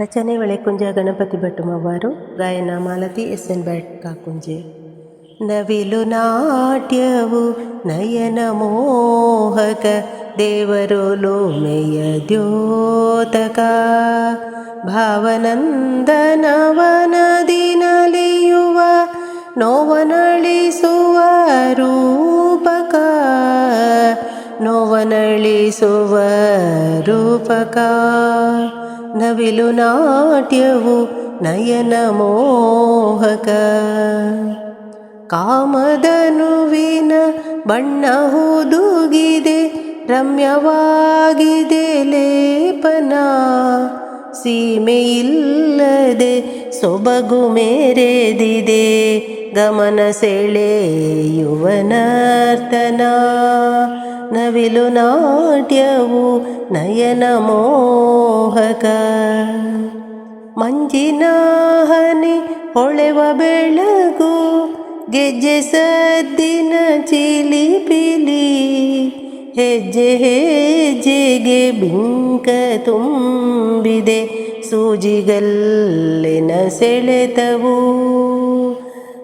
ರಚನೆ ಒಳೆಕುಂಜ ಗಣಪತಿ ಭಟ್ಟುಮವರು, ಗಾಯನ ಮಾಲತಿ ಎಸ್.ಎನ್. ಭಟ್ ಕಾಕುಂಜೆ. ನವಿಲು ನಾಟ್ಯವು ನಯನ ಮೋಹಕ, ದೇವರೋಲೋಮೆಯ ದ್ಯೋತಕ, ಭಾವನಂದನವನದಿ ನಲಿಯುವ ನೋವನಳಿಸುವ ರೂಪಕ, ನೋವನಳಿಸುವ ರೂಪಕ. ನವಿಲು ನಾಟ್ಯವು ನಯನ ಮೋಹಕ, ಕಾಮಧನುವಿನ ಬಣ್ಣ ಹುದುಗಿದೆ, ರಮ್ಯವಾಗಿದೆ ಲೇಪನ, ಸೀಮೆಯಿಲ್ಲದೆ ಸೊಬಗು ಮೇರೆದಿದೆ, ಗಮನ ಸೆಳೆಯುವ ನರ್ತನ. ನವಿಲು ನಾಟ್ಯವು ನಯನ ಮೋಹಕ, ಮಂಜಿನ ಹನಿ ಹೊಳೆವ ಬೆಳಗು, ಗೆಜ್ಜೆ ಸದ್ದಿನ ಚಿಲಿಪಿಲಿ, ಹೆಜ್ಜೆ ಹೆಜ್ಜೆಗೆ ಬಿಂಕ ತುಂಬಿದೆ, ಸೂಜಿಗಲ್ಲಿನ ಸೆಳೆತವು.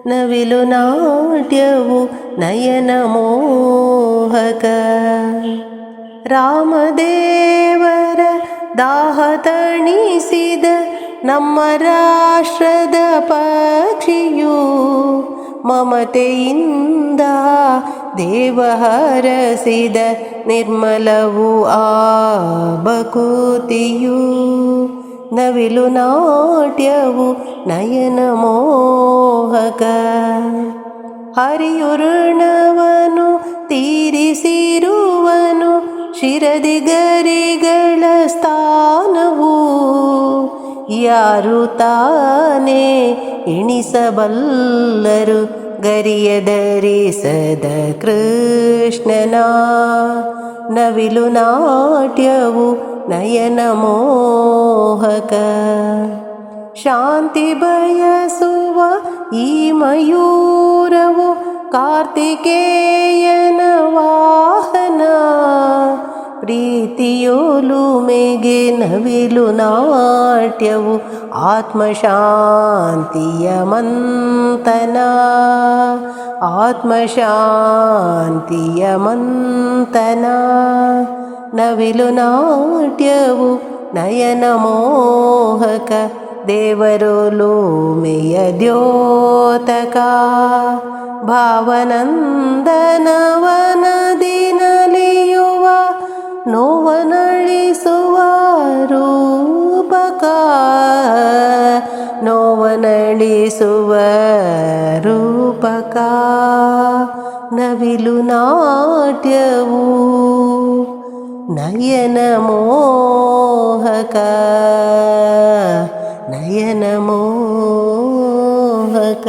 ನವಿಲು ನಾಟ್ಯವು ನಯನ ಮೋಹಕ, ರಾಮದೇವರ ದಾಹ ತಣಿಸಿದ ನಮ್ಮ ರಾಷ್ಟ್ರದ ಪಕ್ಷಿಯು, ಮಮತೆಯಿಂದ ದೇವ ಹರಸಿದ ನಿರ್ಮಲವು ಆ ಬಕುತಿಯು. ನವಿಲು ನಾಟ್ಯವು ನಯನ ಮೋಹಕ, ಹರಿಯುರ್ಣವನು ತೀರಿಸಿರುವನು, ಶಿರದಿ ಗರಿಗಳ ಸ್ಥಾನವು, ಯಾರು ತಾನೇ ಎಣಿಸಬಲ್ಲರು ಗರಿಯ ಧರಿಸದ ಕೃಷ್ಣನ. ನವಿಲು ನಾಟ್ಯವು ನಯನ ಮೋಹಕ, ಶಾಂತಿ ಬಯಸುವ ಈ ಮಯೂರವು ಕಾರ್ತಿಕೇಯನ ವಾಹನ, ಪ್ರೀತಿಯೋಲುಮೆಗೆ ನವಿಲು ನಾಟ್ಯವು ಆತ್ಮಶಾಂತಿಯ ಮಂಥನ, ಆತ್ಮಶಾಂತಿಯ ಮಂಥನ. ನವಿಲು ನಾಟ್ಯವು ನಯನ ಮೋಹಕ, ದೇವರೋಲೋಮೆಯ ದ್ಯೋತಕ, ಭಾವನಂದನವನದಿ ನಲಿಯುವ ನೋವನಳಿಸುವ ರೂಪಕ, ನೋವನಳಿಸುವ ರೂಪಕ. ನವಿಲು ನಾಟ್ಯವು ನಯನ ಮೋಹಕ, ನಯನ ಮೋಹಕ.